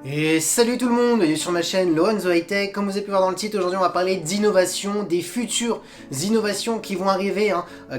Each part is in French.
Et salut tout le monde, bienvenue sur ma chaîne Lorenzo High Tech. Comme vous avez pu voir dans le titre, aujourd'hui on va parler d'innovation, des futures innovations qui vont arriver,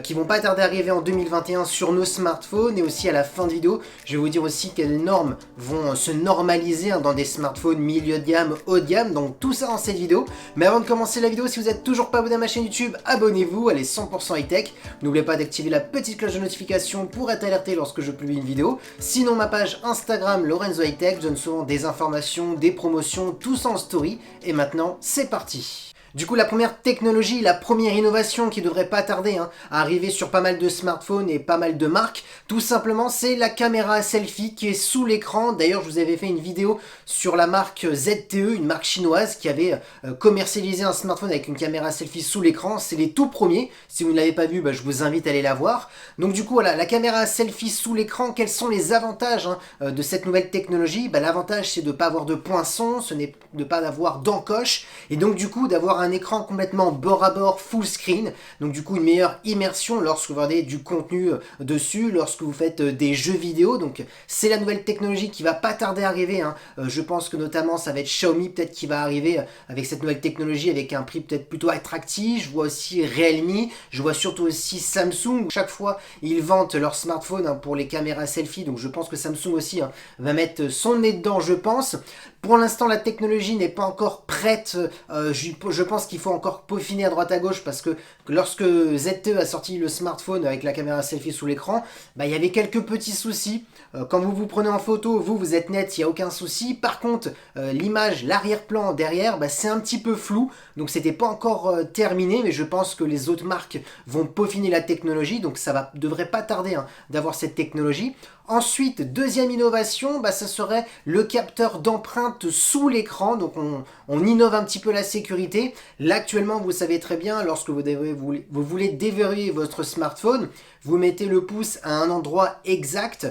qui vont pas tarder à arriver en 2021 sur nos smartphones. Et aussi à la fin de vidéo, je vais vous dire aussi quelles normes vont se normaliser dans des smartphones milieu de gamme, haut de gamme. Donc tout ça dans cette vidéo. Mais avant de commencer la vidéo, si vous n'êtes toujours pas abonné à ma chaîne YouTube, abonnez-vous, elle est 100% high tech. N'oubliez pas d'activer la petite cloche de notification pour être alerté lorsque je publie une vidéo. Sinon ma page Instagram Lorenzo High Tech, je donne souvent des informations, des promotions, tout ça en story. Et maintenant, c'est parti. Du coup, la première technologie, la première innovation qui devrait pas tarder à arriver sur pas mal de smartphones et pas mal de marques, tout simplement, c'est la caméra selfie qui est sous l'écran. D'ailleurs, je vous avais fait une vidéo sur la marque ZTE, une marque chinoise qui avait commercialisé un smartphone avec une caméra selfie sous l'écran. C'est les tout premiers. Si vous ne l'avez pas vu, je vous invite à aller la voir. Donc du coup, voilà, la caméra selfie sous l'écran, quels sont les avantages de cette nouvelle technologie? L'avantage, c'est de ne pas avoir de poinçon, ce n'est de pas avoir d'encoche, et donc du coup, d'avoir un écran complètement bord à bord full screen, donc du coup une meilleure immersion lorsque vous regardez du contenu dessus, lorsque vous faites des jeux vidéo. Donc c'est la nouvelle technologie qui va pas tarder à arriver, je pense que notamment ça va être Xiaomi peut-être qui va arriver avec cette nouvelle technologie avec un prix peut-être plutôt attractif. Je vois aussi Realme, je vois surtout aussi Samsung. Chaque fois ils vantent leur smartphone pour les caméras selfie, donc je pense que Samsung aussi va mettre son nez dedans, je pense. Pour l'instant, la technologie n'est pas encore prête. Je pense qu'il faut encore peaufiner à droite à gauche parce que lorsque ZTE a sorti le smartphone avec la caméra selfie sous l'écran, il y avait quelques petits soucis. Quand vous vous prenez en photo, vous êtes net, il n'y a aucun souci. Par contre, l'image, l'arrière-plan derrière, c'est un petit peu flou. Donc c'était pas encore terminé, mais je pense que les autres marques vont peaufiner la technologie. Donc ça devrait pas tarder d'avoir cette technologie. Ensuite, deuxième innovation, ça serait le capteur d'empreinte sous l'écran. Donc on innove un petit peu la sécurité. Là actuellement, vous savez très bien, lorsque vous voulez déverrouiller votre smartphone, vous mettez le pouce à un endroit exact.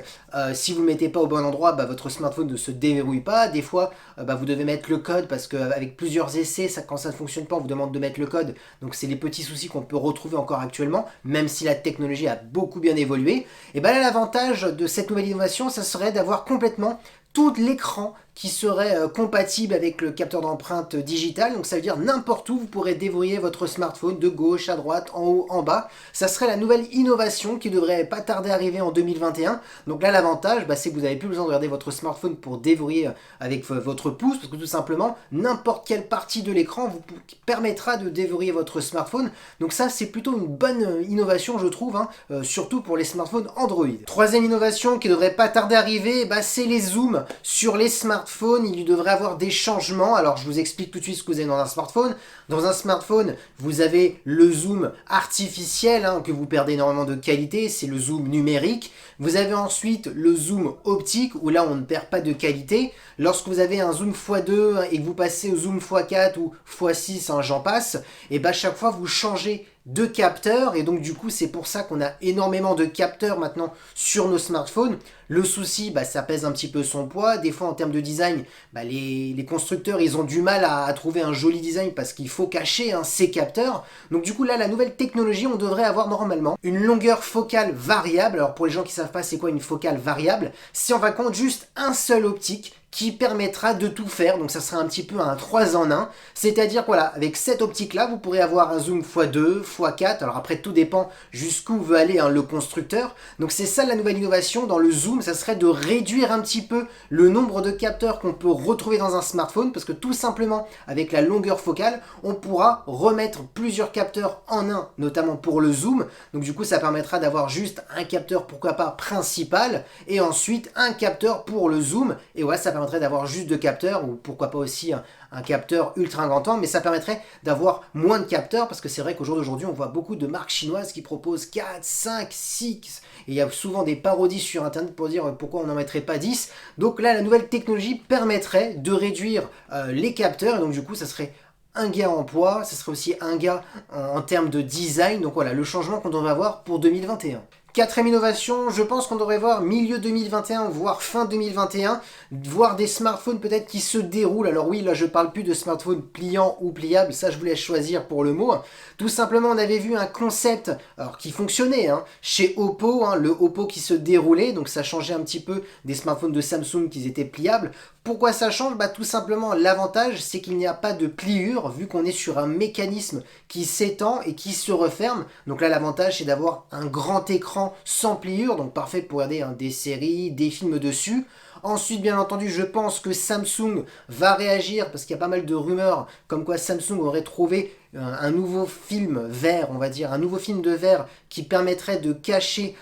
Si vous ne le mettez pas au bon endroit, votre smartphone ne se déverrouille pas. Des fois, vous devez mettre le code parce qu'avec plusieurs essais, quand ça ne fonctionne pas, on vous demande de mettre le code. Donc c'est les petits soucis qu'on peut retrouver encore actuellement, même si la technologie a beaucoup bien évolué. Et là, l'avantage de cette nouvelle innovation, ça serait d'avoir complètement tout l'écran qui serait compatible avec le capteur d'empreinte digital. Donc ça veut dire n'importe où, vous pourrez déverrouiller votre smartphone de gauche à droite, en haut, en bas. Ça serait la nouvelle innovation qui devrait pas tarder à arriver en 2021. Donc là, l'avantage, c'est que vous n'avez plus besoin de regarder votre smartphone pour déverrouiller avec votre pouce, parce que tout simplement, n'importe quelle partie de l'écran vous permettra de déverrouiller votre smartphone. Donc ça, c'est plutôt une bonne innovation, je trouve, surtout pour les smartphones Android. Troisième innovation qui devrait pas tarder à arriver, c'est les zooms sur les smartphones. Il devrait avoir des changements. Alors je vous explique tout de suite ce que vous avez dans un smartphone. Dans un smartphone, vous avez le zoom artificiel, que vous perdez énormément de qualité, c'est le zoom numérique. Vous avez ensuite le zoom optique, où là on ne perd pas de qualité. Lorsque vous avez un zoom x2 et que vous passez au zoom x4 ou x6, j'en passe, et chaque fois vous changez de capteurs, et donc du coup c'est pour ça qu'on a énormément de capteurs maintenant sur nos smartphones. Le souci, ça pèse un petit peu son poids. Des fois en termes de design, les constructeurs ils ont du mal à trouver un joli design parce qu'il faut cacher ces capteurs. Donc du coup là, la nouvelle technologie, on devrait avoir normalement une longueur focale variable. Alors pour les gens qui ne savent pas c'est quoi une focale variable, c'est en fin de compte juste un seul optique qui permettra de tout faire. Donc ça sera un petit peu un 3 en 1, c'est-à-dire voilà, avec cette optique là vous pourrez avoir un zoom x2, x4, alors après tout dépend jusqu'où veut aller le constructeur. Donc c'est ça la nouvelle innovation dans le zoom, ça serait de réduire un petit peu le nombre de capteurs qu'on peut retrouver dans un smartphone, parce que tout simplement avec la longueur focale on pourra remettre plusieurs capteurs en un, notamment pour le zoom. Donc du coup ça permettra d'avoir juste un capteur, pourquoi pas principal, et ensuite un capteur pour le zoom, et ouais, ça permettrait d'avoir juste deux capteurs, ou pourquoi pas aussi un capteur ultra grand angle, mais ça permettrait d'avoir moins de capteurs, parce que c'est vrai qu'au jour d'aujourd'hui on voit beaucoup de marques chinoises qui proposent 4, 5, 6, et il y a souvent des parodies sur internet pour dire pourquoi on n'en mettrait pas 10. Donc là la nouvelle technologie permettrait de réduire les capteurs, et donc du coup ça serait un gain en poids, ça serait aussi un gain en termes de design. Donc voilà le changement qu'on devrait avoir pour 2021. Quatrième innovation, je pense qu'on devrait voir milieu 2021, voire fin 2021, voir des smartphones peut-être qui se déroulent. Alors oui, là je parle plus de smartphones pliants ou pliables, ça je vous laisse choisir pour le mot. Tout simplement, on avait vu un concept alors qui fonctionnait chez Oppo, le Oppo qui se déroulait, donc ça changeait un petit peu des smartphones de Samsung qui étaient pliables. Pourquoi ça change? Tout simplement, l'avantage, c'est qu'il n'y a pas de pliure, vu qu'on est sur un mécanisme qui s'étend et qui se referme. Donc là, l'avantage, c'est d'avoir un grand écran sans pliure, donc parfait pour regarder des séries, des films dessus. Ensuite, bien entendu, je pense que Samsung va réagir, parce qu'il y a pas mal de rumeurs comme quoi Samsung aurait trouvé un nouveau film vert, on va dire, un nouveau film de verre qui permettrait de cacher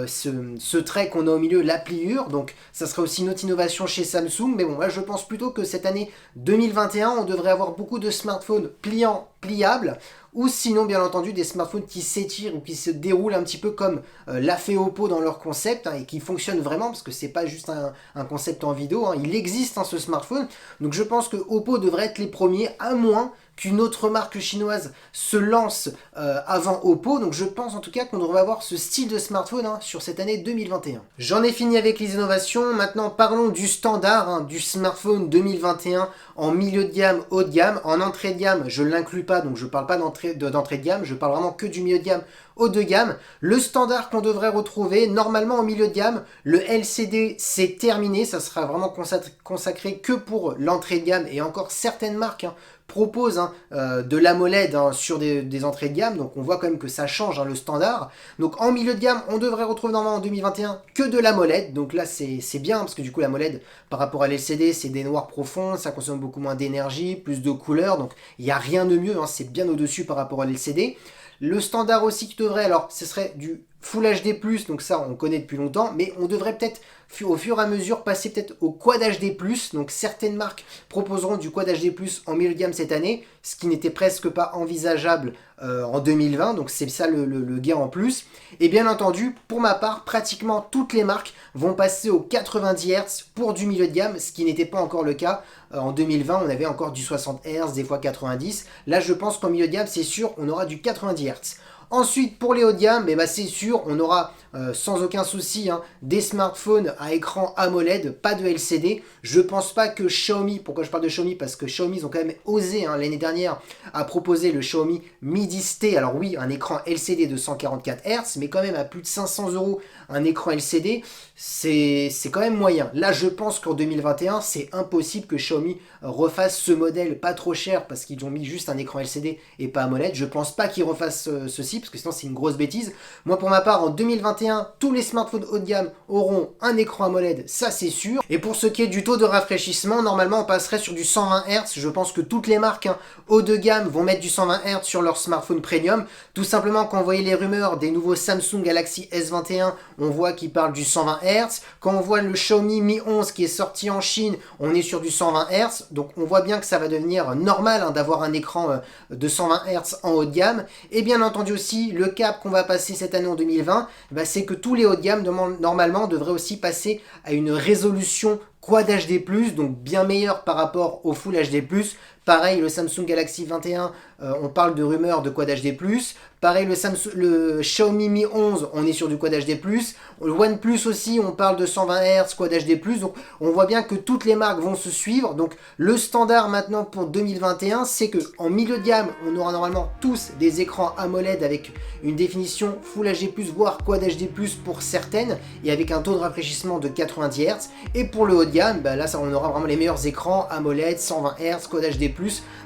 ce trait qu'on a au milieu, la pliure. Donc ça serait aussi une autre innovation chez Samsung. Mais bon, là je pense plutôt que cette année 2021, on devrait avoir beaucoup de smartphones pliants, pliables, ou sinon bien entendu des smartphones qui s'étirent ou qui se déroulent un petit peu comme l'a fait Oppo dans leur concept, et qui fonctionnent vraiment, parce que c'est pas juste un concept en vidéo, il existe ce smartphone. Donc je pense que Oppo devrait être les premiers, à moins qu'une autre marque chinoise se lance avant Oppo. Donc je pense en tout cas qu'on devrait avoir ce style de smartphone sur cette année 2021. J'en ai fini avec les innovations. Maintenant parlons du standard du smartphone 2021 en milieu de gamme, haut de gamme. En entrée de gamme, je ne l'inclus pas, donc je ne parle pas d'entrée de gamme, je parle vraiment que du milieu de gamme, haut de gamme. Le standard qu'on devrait retrouver normalement en milieu de gamme, le LCD c'est terminé, ça sera vraiment consacré que pour l'entrée de gamme, et encore certaines marques proposent de l'AMOLED sur des entrées de gamme, donc on voit quand même que ça change le standard. Donc en milieu de gamme, on devrait retrouver normalement en 2021 que de l'AMOLED, donc là c'est bien, parce que du coup l'AMOLED par rapport à l'LCD c'est des noirs profonds, ça consomme beaucoup moins d'énergie, plus de couleurs, donc il n'y a rien de mieux, c'est bien au-dessus par rapport à l'LCD. Le standard aussi qui devrait, alors ce serait du Full HD+, donc ça on connaît depuis longtemps, mais on devrait peut-être au fur et à mesure passer peut-être au Quad HD+, donc certaines marques proposeront du Quad HD+, en milieu de gamme cette année, ce qui n'était presque pas envisageable en 2020, donc c'est ça le gain en plus. Et bien entendu, pour ma part, pratiquement toutes les marques vont passer au 90 Hz pour du milieu de gamme, ce qui n'était pas encore le cas. En 2020, on avait encore du 60 Hz, des fois 90. Là, je pense qu'en milieu de gamme, c'est sûr, on aura du 90 Hz. Ensuite, pour les hauts de gamme, c'est sûr, on aura sans aucun souci des smartphones à écran AMOLED, pas de LCD. Je pense pas que Xiaomi, pourquoi je parle de Xiaomi? Parce que Xiaomi, ils ont quand même osé l'année dernière à proposer le Xiaomi Mi 10T. Alors oui, un écran LCD de 144 Hz, mais quand même à plus de 500 €, un écran LCD, c'est quand même moyen. Là, je pense qu'en 2021, c'est impossible que Xiaomi refasse ce modèle pas trop cher, parce qu'ils ont mis juste un écran LCD et pas AMOLED. Je pense pas qu'ils refassent ceci, parce que sinon c'est une grosse bêtise. Moi pour ma part, en 2021, tous les smartphones haut de gamme auront un écran AMOLED, ça c'est sûr. Et pour ce qui est du taux de rafraîchissement, normalement on passerait sur du 120 Hz. Je pense que toutes les marques haut de gamme vont mettre du 120 Hz sur leur smartphone premium. Tout simplement, quand on voyait les rumeurs des nouveaux Samsung Galaxy S21, on voit qu'ils parlent du 120 Hz. Quand on voit le Xiaomi Mi 11 qui est sorti en Chine, on est sur du 120 Hz. Donc on voit bien que ça va devenir normal d'avoir un écran de 120 Hz en haut de gamme. Et bien entendu aussi, le cap qu'on va passer cette année en 2020, c'est que tous les hauts de gamme normalement devraient aussi passer à une résolution Quad HD+, donc bien meilleur par rapport au Full HD+. Pareil, le Samsung Galaxy 21, on parle de rumeurs de Quad HD+. Pareil, le Xiaomi Mi 11, on est sur du Quad HD+. Le OnePlus aussi, on parle de 120 Hz, Quad HD+. Donc on voit bien que toutes les marques vont se suivre. Donc le standard maintenant pour 2021, c'est qu'en milieu de gamme, on aura normalement tous des écrans AMOLED avec une définition Full HD+, voire Quad HD+, pour certaines, et avec un taux de rafraîchissement de 90 Hz. Et pour le haut de gamme, là on aura vraiment les meilleurs écrans AMOLED, 120 Hz, Quad HD+.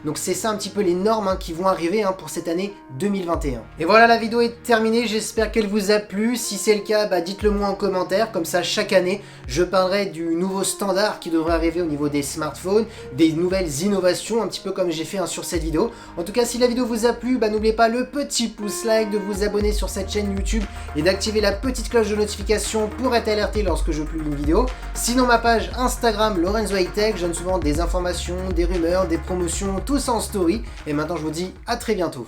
Donc c'est ça un petit peu les normes qui vont arriver pour cette année 2021. Et voilà, la vidéo est terminée, j'espère qu'elle vous a plu. Si c'est le cas, dites-le moi en commentaire, comme ça chaque année je parlerai du nouveau standard qui devrait arriver au niveau des smartphones, des nouvelles innovations, un petit peu comme j'ai fait sur cette vidéo. En tout cas, si la vidéo vous a plu, n'oubliez pas le petit pouce like, de vous abonner sur cette chaîne YouTube et d'activer la petite cloche de notification pour être alerté lorsque je publie une vidéo. Sinon, ma page Instagram Lorenzo High Tech, je donne souvent des informations, des rumeurs, des promotions, tout ça en story. Et maintenant je vous dis à très bientôt.